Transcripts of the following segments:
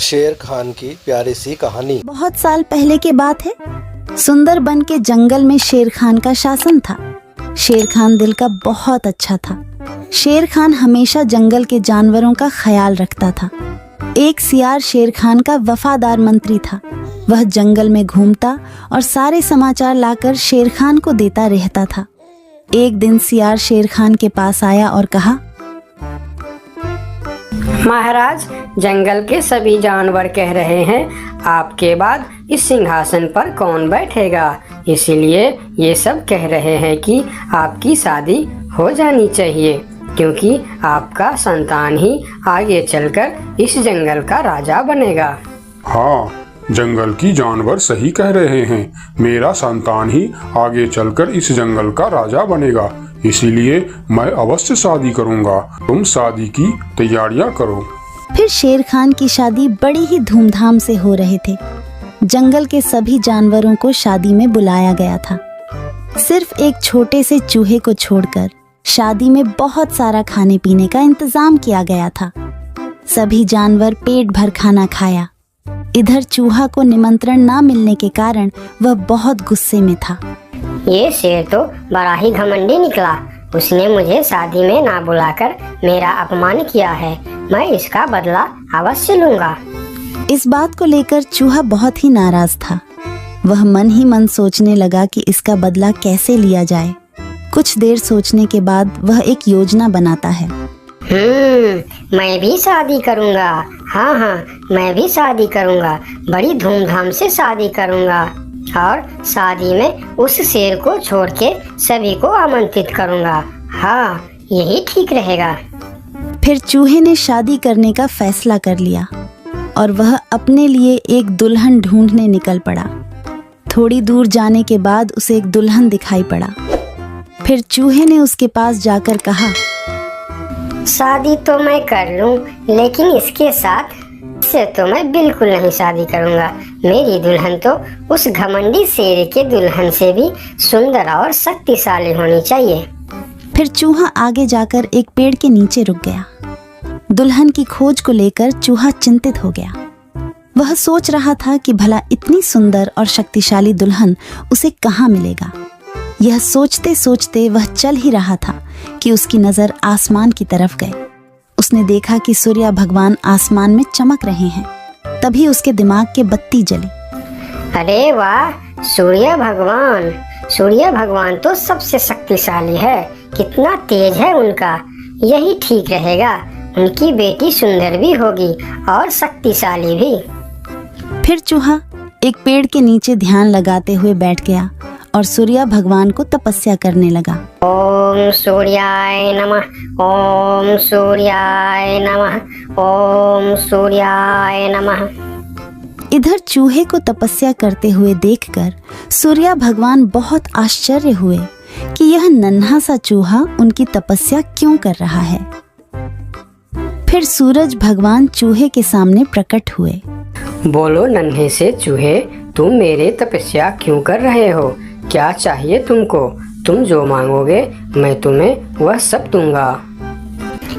शेर खान की प्यारी सी कहानी। बहुत साल पहले की बात है। सुंदरबन के जंगल में शेर खान का शासन था। शेर खान दिल का बहुत अच्छा था। शेर खान हमेशा जंगल के जानवरों का ख्याल रखता था। एक सियार शेर खान का वफादार मंत्री था। वह जंगल में घूमता और सारे समाचार लाकर शेर खान को देता रहता था। एक दिन सियार शेर खान के पास आया और कहा, महाराज, जंगल के सभी जानवर कह रहे हैं आपके बाद इस सिंहासन पर कौन बैठेगा। इसीलिए ये सब कह रहे हैं कि आपकी शादी हो जानी चाहिए, क्योंकि आपका संतान ही आगे चलकर इस जंगल का राजा बनेगा। हाँ, जंगल की जानवर सही कह रहे हैं। मेरा संतान ही आगे चलकर इस जंगल का राजा बनेगा। इसीलिए मैं अवश्य शादी करूंगा। तुम शादी की तैयारियां करो। फिर शेर खान की शादी बड़ी ही धूमधाम से हो रहे थे। जंगल के सभी जानवरों को शादी में बुलाया गया था। सिर्फ एक छोटे से चूहे को छोड़कर शादी में बहुत सारा खाने पीने का इंतजाम किया गया था। सभी जानवर पेट भर खाना खाया। इधर चूहा को निमंत्रण ना मिलने के कारण वह बहुत गुस्से में था। ये शेर तो बड़ा ही घमंडी निकला। उसने मुझे शादी में ना बुलाकर मेरा अपमान किया है। मैं इसका बदला अवश्य लूंगा। इस बात को लेकर चूहा बहुत ही नाराज था। वह मन ही मन सोचने लगा कि इसका बदला कैसे लिया जाए। कुछ देर सोचने के बाद वह एक योजना बनाता है। मैं भी शादी करूंगा। हाँ, मैं भी शादी करूंगा। बड़ी धूमधाम से शादी करूंगा और शादी में उस शेर को छोड़ के सभी को आमंत्रित करूंगा। हाँ, यही ठीक रहेगा। फिर चूहे ने शादी करने का फैसला कर लिया और वह अपने लिए एक दुल्हन ढूंढने निकल पड़ा। थोड़ी दूर जाने के बाद उसे एक दुल्हन दिखाई पड़ा। फिर चूहे ने उसके पास जाकर कहा, शादी तो मैं कर लूं, लेकिन इसके साथ से तो मैं बिल्कुल नहीं शादी करूंगा। मेरी दुल्हन तो उस घमंडी शेर के दुल्हन से भी सुंदर और शक्तिशाली होनी चाहिए। फिर चूहा आगे जाकर एक पेड़ के नीचे रुक गया। दुल्हन की खोज को लेकर चूहा चिंतित हो गया। वह सोच रहा था कि भला इतनी सुंदर और शक्तिशाली दुल्हन उसे कहाँ मिलेगा। यह सोचते सोचते वह चल ही रहा था कि उसकी नजर आसमान की तरफ गई। उसने देखा कि सूर्य भगवान आसमान में चमक रहे हैं। तभी उसके दिमाग के बत्ती जली। अरे वाह, सूर्य भगवान तो सबसे शक्तिशाली है। कितना तेज है उनका। यही ठीक रहेगा। उनकी बेटी सुंदर भी होगी और शक्तिशाली भी। फिर चूहा एक पेड़ के नीचे ध्यान लगाते हुए बैठ गया और सूर्य भगवान को तपस्या करने लगा। ओम सूर्याय नमः, ओम सूर्याय नमः, ओम सूर्याय नमः। इधर चूहे को तपस्या करते हुए देखकर सूर्य भगवान बहुत आश्चर्य हुए कि यह नन्हा सा चूहा उनकी तपस्या क्यों कर रहा है। फिर सूरज भगवान चूहे के सामने प्रकट हुए। बोलो नन्हे से चूहे, तुम मेरे तपस्या क्यों कर रहे हो? क्या चाहिए तुमको? तुम जो मांगोगे मैं तुम्हें वह सब दूंगा।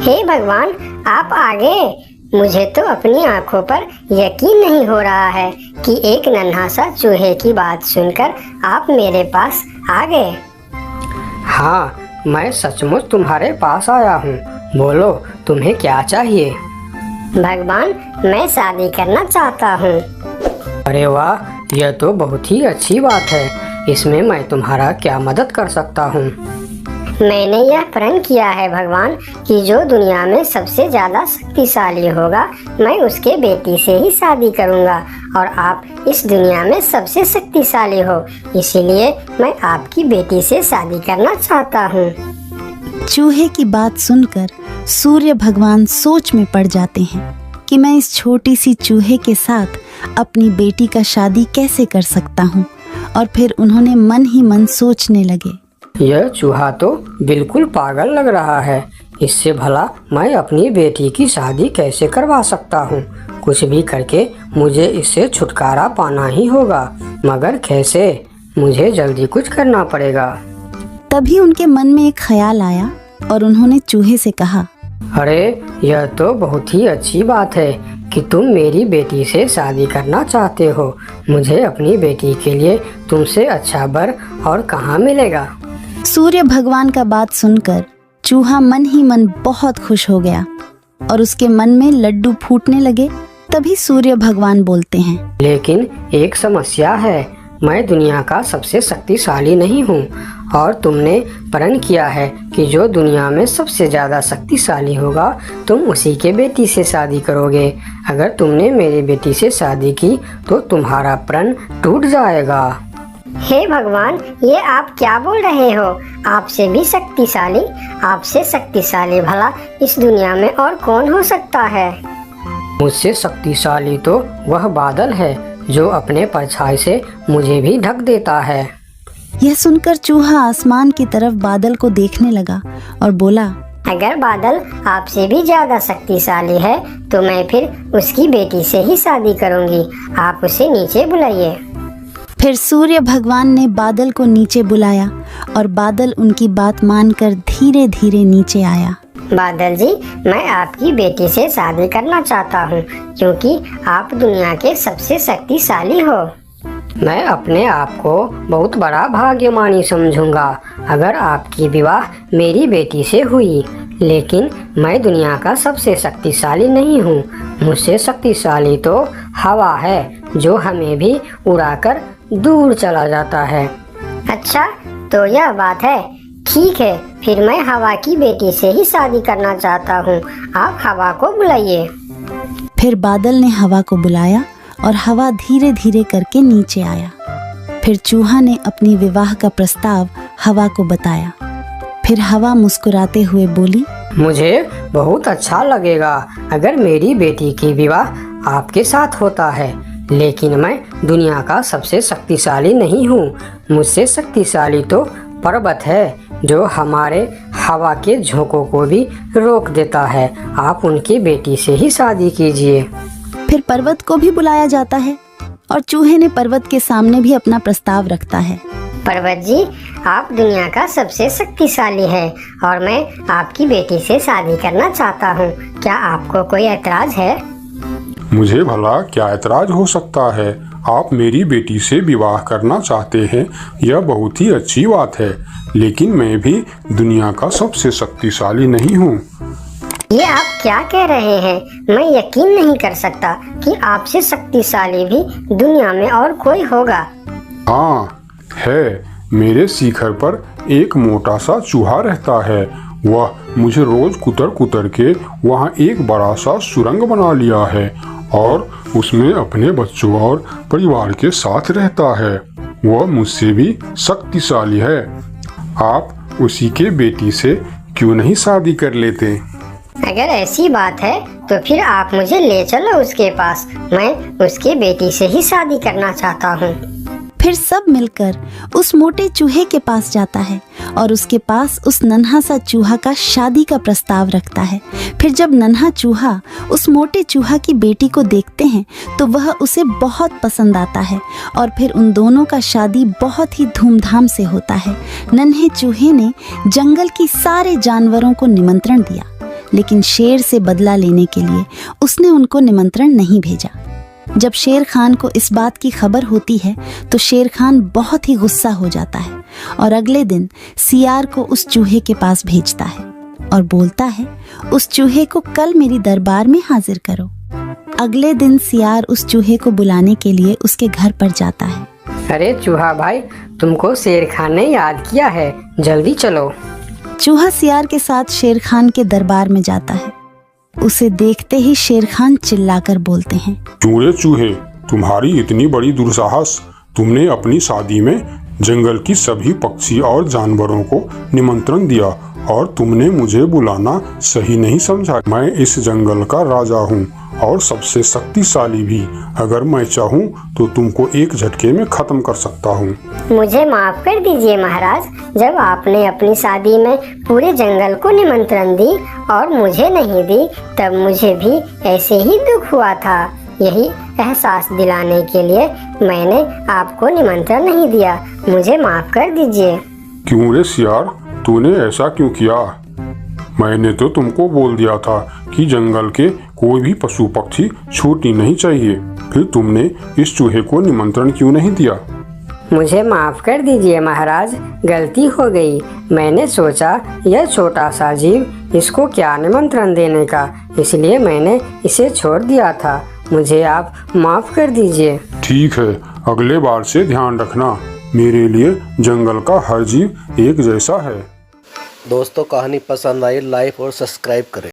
हे भगवान, आप आगे। मुझे तो अपनी आंखों पर यकीन नहीं हो रहा है कि एक नन्हा सा चूहे की बात सुनकर आप मेरे पास आ गए। हाँ, मैं सचमुच तुम्हारे पास आया हूँ। बोलो, तुम्हें क्या चाहिए? भगवान, मैं शादी करना चाहता हूँ। अरे वाह, यह तो बहुत ही अच्छी बात है। इसमें मैं तुम्हारा क्या मदद कर सकता हूँ? मैंने यह प्रण किया है भगवान कि जो दुनिया में सबसे ज्यादा शक्तिशाली होगा मैं उसके बेटी से ही शादी करूँगा, और आप इस दुनिया में सबसे शक्तिशाली हो, इसीलिए मैं आपकी बेटी से शादी करना चाहता हूँ। चूहे की बात सुनकर सूर्य भगवान सोच में पड़ जाते हैं कि मैं इस छोटी सी चूहे के साथ अपनी बेटी का शादी कैसे कर सकता हूँ। और फिर उन्होंने मन ही मन सोचने लगे, यह चूहा तो बिल्कुल पागल लग रहा है। इससे भला मैं अपनी बेटी की शादी कैसे करवा सकता हूँ? कुछ भी करके मुझे इससे छुटकारा पाना ही होगा, मगर कैसे? मुझे जल्दी कुछ करना पड़ेगा। तभी उनके मन में एक ख्याल आया और उन्होंने चूहे से कहा, अरे, यह तो बहुत ही अच्छी बात है कि तुम मेरी बेटी से शादी करना चाहते हो। मुझे अपनी बेटी के लिए तुमसे अच्छा वर और कहाँ मिलेगा। सूर्य भगवान का बात सुनकर चूहा मन ही मन बहुत खुश हो गया और उसके मन में लड्डू फूटने लगे। तभी सूर्य भगवान बोलते हैं, लेकिन एक समस्या है, मैं दुनिया का सबसे शक्तिशाली नहीं हूँ और तुमने प्रण किया है कि जो दुनिया में सबसे ज़्यादा शक्तिशाली होगा तुम उसी के बेटी से शादी करोगे। अगर तुमने मेरी बेटी से शादी की तो तुम्हारा प्रण टूट जाएगा। हे भगवान, ये आप क्या बोल रहे हो? आपसे भी शक्तिशाली? आपसे शक्तिशाली भला इस दुनिया में और कौन हो सकता है? मुझसे शक्तिशाली तो वह बादल है जो अपने परछाई से मुझे भी ढक देता है। यह सुनकर चूहा आसमान की तरफ बादल को देखने लगा और बोला, अगर बादल आपसे भी ज्यादा शक्तिशाली है तो मैं फिर उसकी बेटी से ही शादी करूंगी। आप उसे नीचे बुलाइए। फिर सूर्य भगवान ने बादल को नीचे बुलाया और बादल उनकी बात मानकर धीरे धीरे नीचे आया। बादल जी, मैं आपकी बेटी से शादी करना चाहता हूँ क्योंकि आप दुनिया के सबसे शक्तिशाली हो। मैं अपने आप को बहुत बड़ा भाग्यमानी समझूंगा अगर आपकी विवाह मेरी बेटी से हुई, लेकिन मैं दुनिया का सबसे शक्तिशाली नहीं हूँ। मुझसे शक्तिशाली तो हवा है जो हमें भी उड़ाकर दूर चला जाता है। अच्छा, तो यह बात है। ठीक है, फिर मैं हवा की बेटी से ही शादी करना चाहता हूँ। आप हवा को बुलाइए। फिर बादल ने हवा को बुलाया और हवा धीरे धीरे करके नीचे आया। फिर चूहा ने अपनी विवाह का प्रस्ताव हवा को बताया। फिर हवा मुस्कुराते हुए बोली, मुझे बहुत अच्छा लगेगा अगर मेरी बेटी की विवाह आपके साथ होता है, लेकिन मैं दुनिया का सबसे शक्तिशाली नहीं हूँ। मुझसे शक्तिशाली तो पर्वत है जो हमारे हवा के झोंकों को भी रोक देता है। आप उनकी बेटी से ही शादी कीजिए। फिर पर्वत को भी बुलाया जाता है और चूहे ने पर्वत के सामने भी अपना प्रस्ताव रखता है। पर्वत जी, आप दुनिया का सबसे शक्तिशाली है और मैं आपकी बेटी से शादी करना चाहता हूँ। क्या आपको कोई ऐतराज है? मुझे भला क्या ऐतराज हो सकता है? आप मेरी बेटी से विवाह करना चाहते हैं, यह बहुत ही अच्छी बात है, लेकिन मैं भी दुनिया का सबसे शक्तिशाली नहीं हूँ। ये आप क्या कह रहे हैं? मैं यकीन नहीं कर सकता कि आपसे शक्तिशाली भी दुनिया में और कोई होगा। हाँ है, मेरे शिखर पर एक मोटा सा चूहा रहता है। वह मुझे रोज कुतर कुतर के वहाँ एक बड़ा सा सुरंग बना लिया है और उसमें अपने बच्चों और परिवार के साथ रहता है। वह मुझसे भी शक्तिशाली है। आप उसी के बेटी से क्यों नहीं शादी कर लेते? अगर ऐसी बात है तो फिर आप मुझे ले चलो उसके पास। मैं उसके बेटी से ही शादी करना चाहता हूँ। फिर सब मिलकर उस मोटे चूहे के पास जाता है और उसके पास उस नन्हा सा चूहा का शादी का प्रस्ताव रखता है। फिर जब नन्हा चूहा उस मोटे चूहा की बेटी को देखते हैं तो वह उसे बहुत पसंद आता है और फिर उन दोनों का शादी बहुत ही धूमधाम से होता है। नन्हे चूहे ने जंगल की सारे जानवरों को निमंत्रण दिया, लेकिन शेर से बदला लेने के लिए उसने उनको निमंत्रण नहीं भेजा। जब शेर खान को इस बात की खबर होती है तो शेर खान बहुत ही गुस्सा हो जाता है और अगले दिन सियार को उस चूहे के पास भेजता है और बोलता है, उस चूहे को कल मेरी दरबार में हाजिर करो। अगले दिन सियार उस चूहे को बुलाने के लिए उसके घर पर जाता है। अरे चूहा भाई, तुमको शेर खान ने याद किया है, जल्दी चलो। चूहा सियार के साथ शेर खान के दरबार में जाता है। उसे देखते ही शेर खान चिल्लाकर बोलते हैं, क्यों रे चूहे, तुम्हारी इतनी बड़ी दुस्साहस? तुमने अपनी शादी में जंगल की सभी पक्षी और जानवरों को निमंत्रण दिया और तुमने मुझे बुलाना सही नहीं समझा। मैं इस जंगल का राजा हूँ और सबसे शक्तिशाली भी। अगर मैं चाहूँ तो तुमको एक झटके में खत्म कर सकता हूँ। मुझे माफ कर दीजिए महाराज, जब आपने अपनी शादी में पूरे जंगल को निमंत्रण दी और मुझे नहीं दी तब मुझे भी ऐसे ही दुख हुआ था। यही एहसास दिलाने के लिए मैंने आपको निमंत्रण नहीं दिया। मुझे माफ कर दीजिए। क्यों रे सियार, तूने ऐसा क्यों किया? मैंने तो तुमको बोल दिया था कि जंगल के कोई भी पशु पक्षी छूटनी नहीं चाहिए। फिर तुमने इस चूहे को निमंत्रण क्यों नहीं दिया? मुझे माफ कर दीजिए महाराज, गलती हो गई। मैंने सोचा यह छोटा सा जीव, इसको क्या निमंत्रण देने का, इसलिए मैंने इसे छोड़ दिया था। मुझे आप माफ कर दीजिए। ठीक है, अगले बार से ध्यान रखना। मेरे लिए जंगल का हर जीव एक जैसा है। दोस्तों, कहानी पसंद आई लाइक और सब्सक्राइब करें।